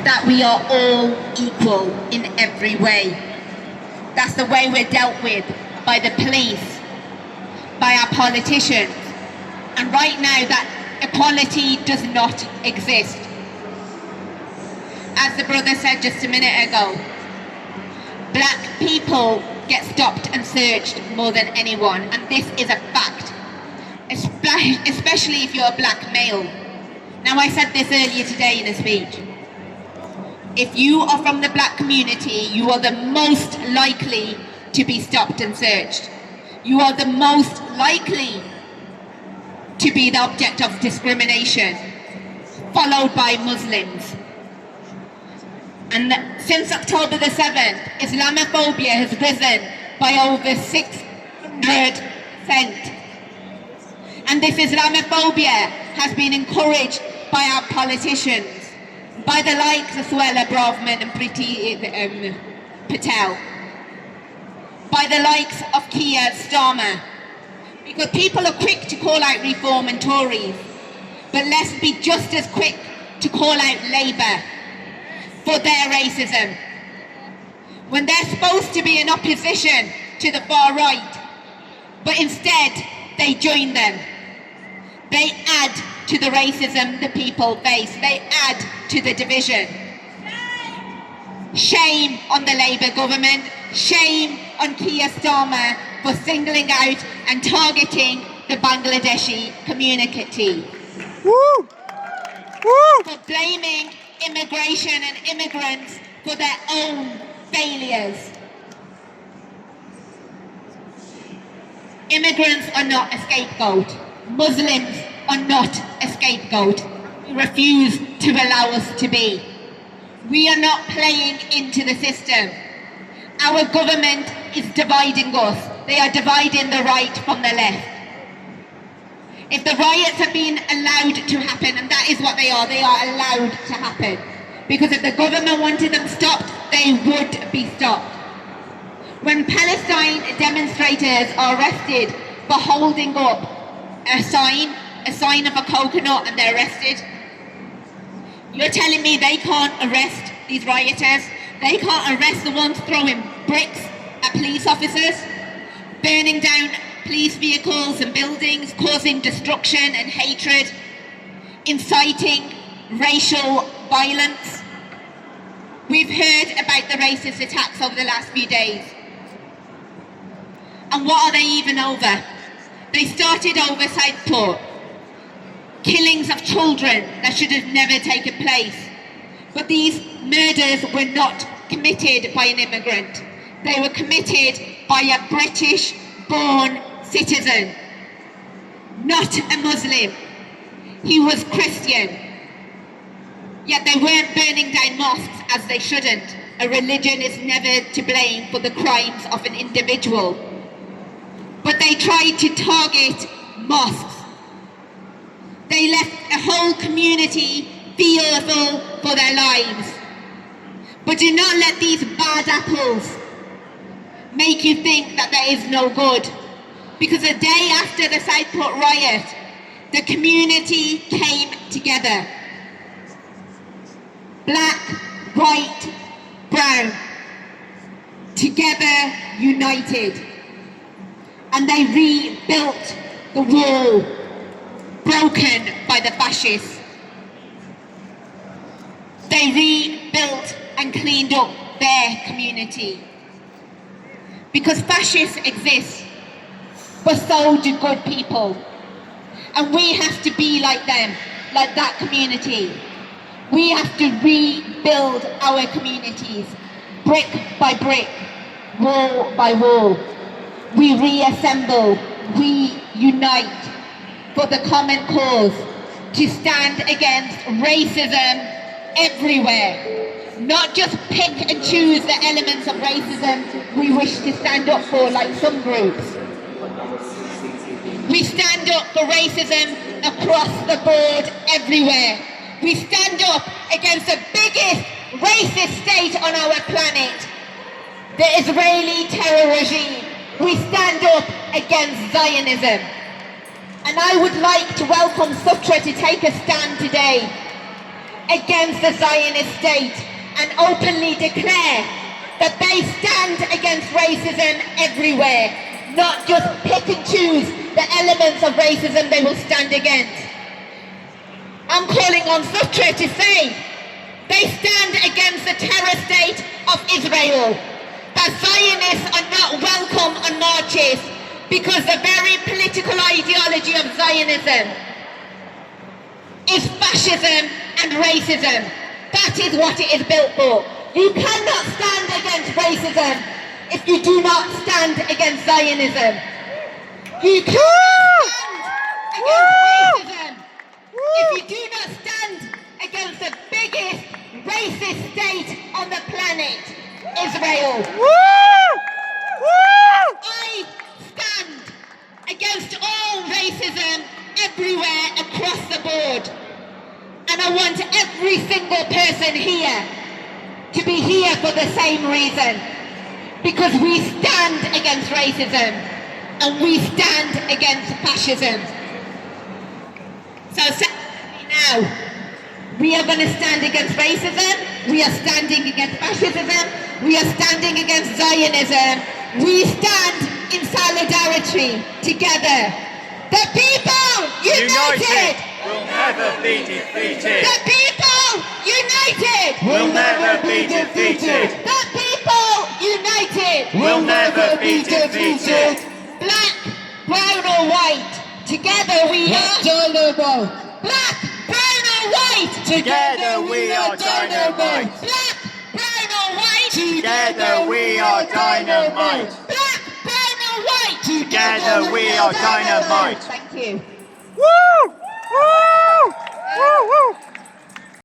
that we are all equal in every way. That's the way we're dealt with by the police, by our politicians. And right now that equality does not exist. As the brother said just a minute ago, black people get stopped and searched more than anyone, and this is a fact, especially if you're a black male. Now, I said this earlier today in a speech. If you are from the black community, you are the most likely to be stopped and searched. You are the most likely to be the object of discrimination, followed by Muslims. And since October the 7th, Islamophobia has risen by over 600%. And this Islamophobia has been encouraged by our politicians, by the likes of Suella Braverman and Priti Patel, by the likes of Keir Starmer. Because people are quick to call out Reform and Tories, but let's be just as quick to call out Labour for their racism. When they're supposed to be in opposition to the far right, but instead they join them. They add to the racism the people face. They add to the division. Shame on the Labour government. Shame on Keir Starmer for singling out and targeting the Bangladeshi community. Woo! Woo! For blaming immigration and immigrants for their own failures. Immigrants are not a scapegoat. Muslims are not a scapegoat. We refuse to allow us to be. We are not playing into the system. Our government is dividing us. They are dividing the right from the left. If the riots have been allowed to happen, and that is what they are allowed to happen. Because if the government wanted them stopped, they would be stopped. When Palestine demonstrators are arrested for holding up a sign of a coconut, and they're arrested, you're telling me they can't arrest these rioters? They can't arrest the ones throwing bricks at police officers, burning down police vehicles and buildings, causing destruction and hatred, inciting racial violence. We've heard about the racist attacks over the last few days. And what are they even over? They started over Southport. Killings of children that should have never taken place. But these murders were not committed by an immigrant. They were committed by a British-born citizen, not a Muslim. He was Christian. Yet they weren't burning down mosques as they shouldn't. A religion is never to blame for the crimes of an individual. But they tried to target mosques. They left a whole community fearful for their lives. But do not let these bad apples make you think that there is no good. Because the day after the Southport riot, the community came together. Black, white, brown, together united. And they rebuilt the wall broken by the fascists. They rebuilt and cleaned up their community. Because fascists exist, but so do good people. And we have to be like them, like that community. We have to rebuild our communities, brick by brick, wall by wall. We reassemble, we unite for the common cause, to stand against racism everywhere. Not just pick and choose the elements of racism we wish to stand up for, like some groups. We stand up for racism across the board everywhere. We stand up against the biggest racist state on our planet, the Israeli terror regime. We stand up against Zionism. And I would like to welcome Sutra to take a stand today against the Zionist state and openly declare that they stand against racism everywhere, not just pick and choose the elements of racism they will stand against. I'm calling on Sutra to say they stand against the terror state of Israel, that Zionists are not welcome on marches because the very political ideology of Zionism is fascism and racism. That is what it is built for. You cannot stand against racism if you do not stand against Zionism. You cannot stand against racism if you do not stand against the biggest racist state on the planet, Israel. I stand against all racism everywhere across the board. And I want every single person here to be here for the same reason. Because we stand against racism and we stand against fascism. So now, we are going to stand against racism, we are standing against fascism, we are standing against Zionism. We stand in solidarity together. The people united will never be defeated. The people united Will never be defeated. The people united Will never be defeated. Black, brown or white, together we are dynamite. Black, brown or white, Together we are dynamite. Black, brown or white, Together we are dynamite. Black, brown or white, Together we are dynamite. Thank you. Woo! Woo! Woo! Woo!